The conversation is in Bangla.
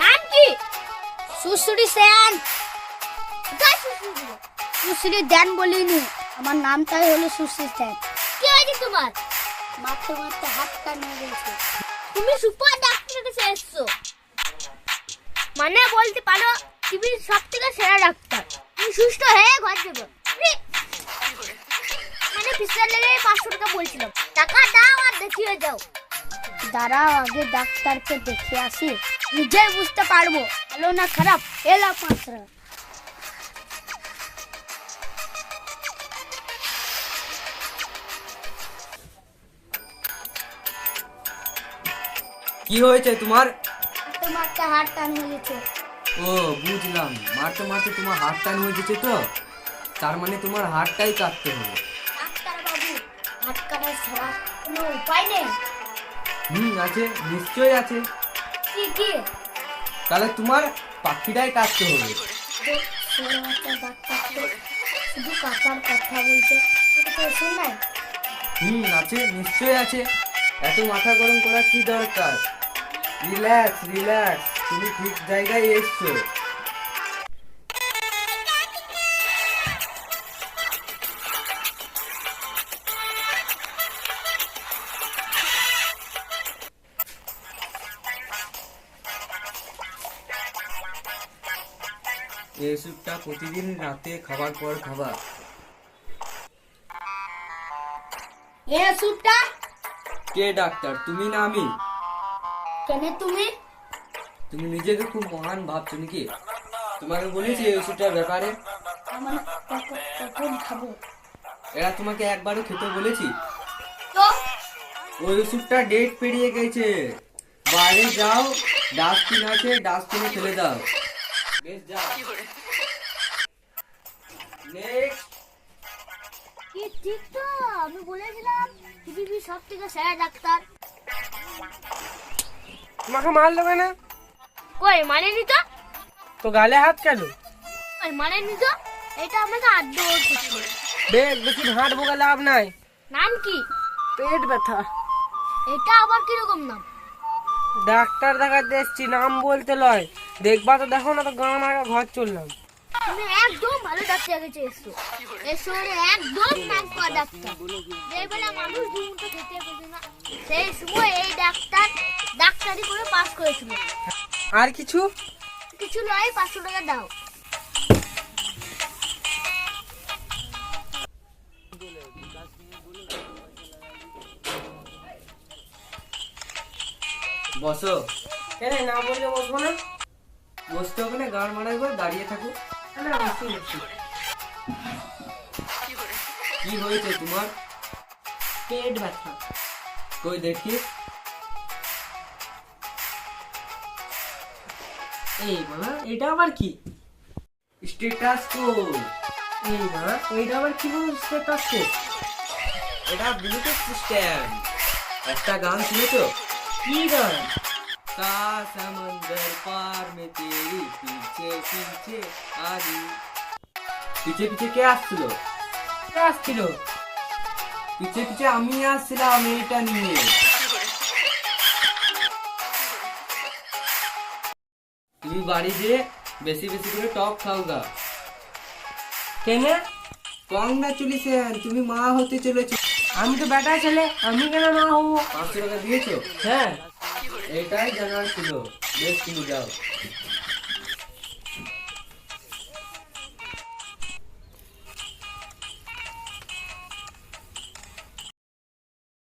নাম কি? সুশ্রী সেন। সুশ্রী দেন বলিনি, আমার নামটাই হলো সুশ্রী সেন। কি হয়েছে তোমার? মারতে মারতে হাত কানে গেছে। তুমি সুপার ডাক্তারের কাছে এসছো, মানে বলতে পারো পৃথিবীর সব থেকে সেরা ডাক্তার। তুমি সুস্থ হয়ে ঘর যাবো। মানে ফিসার লেগে 500 টাকা বলছিলাম, টাকা দাও আর দেখিয়ে যাও। দাঁড়াও, আগে ডাক্তারকে দেখে আসি, নিজেই বুঝতে পারবো ভালো না খারাপ। এলা 5 টাকা। কি হয়েছে তোমার? মারতে হাত টান হয়ে গেছে। ও বুঝলাম, মারতে মারতে তোমার হাত টান হয়ে গেছে তো, তার মানে তোমার হাতটাই কাটতে হবে। ডাক্তার বাবু, হাত কাটার ছাড়া কোনো উপায় নেই? আছে, নিশ্চয়ই আছে। কি কি? তাহলে তোমার পাখিটাই কাটতে হবে। ডাক্তার তো শুধু কাটার কথা বলছে, ওষুধ নাই? আছে, নিশ্চয়ই আছে। এত মাথা গরম করার কি দরকার? রিল্যাক্স রিল্যাক্স, তুমি ঠিক জায়গায় এসছো। এই ওষুধটা প্রতিদিন রাতে খাবার পর খাবা। এই ওষুধটা? কে ডাক্তার, তুমি না আমি? কেন তুমি? তুমি নিজেকে খুব মহান ভাবছো নাকি? তোমাকে বলেছি এই ওষুধটার ব্যাপারে? আমার কখন খাবো? এরা তোমাকে একবারও খেতে বলেছি? তো ওই ওষুধটা ডেট পেরিয়ে গেছে। বাইরে যাও, ডাস্টবিন আছে, ডাস্টবিনে ফেলে দাও। বেশ যাও। নেক্সট। কি ঠিক তো? আমি বলেছিলাম পৃথিবীর সব থেকে সেরা ডাক্তার। তোমাকে মারলো কেন? কই মানেনি তো? তো গালে হাত কেন? কই মানেনি তো? এটা আমাকে আদ্য করছিল। বেশ, বেশি হাঁট বোকা লাভ নাই। নাম কি? পেট ব্যথা। এটা আবার কিরকম নাম? ডাক্তার দেখাতে এসছি, নাম বলতে লয়। দেখবা তো দেখো না তো গান আগা ঘর চললাম। তুমি একদম ভালো ডাক্তার কাছে এসছো। এই শহরে একদম নাম করা ডাক্তার। যেবেলা মানুষ দুমুঠো খেতে পেত না, সেই সময় এই ডাক্তার ডাক্তারি করে পাস করেছিল। আর কিছু? কিছু নয়, 500 টাকা দাও। বসো। কেন না বললে বসবো না? বসতে হবে না, গান মারাইবো, দাঁড়িয়ে থাকো। না, বসি বসি। কি হয়েছে তোমার? পেট ব্যথা। কই দেখি। এই বাবা, এটা আবার কি? স্টেটাসকোপ। এই বাবা, এইটা আবার কি বুঝতে পারছো? এটা ব্লুটুথ সিস্টেম। একটা গান শুনেছো? কি গান? का समंदर पार में तेरी पीछे पीछे आ रही। পিছে পিছে কে আসছিল? কে আসছিল? পিছে পিছে আমি আসছিলাম এইটা নিয়ে। তুমি বাড়ি যেয়ে বেশি বেশি করে টক খাও গা। কেন? কংগ্রাচুলেশন, তুমি মা হতে চলেছো। আমি তো বেটা ছেলে, আমি কেন মা হবো? 500 টাকা দিয়েছো? হ্যাঁ। এটাই জানার ছিল। বেশ, তুমি যাও।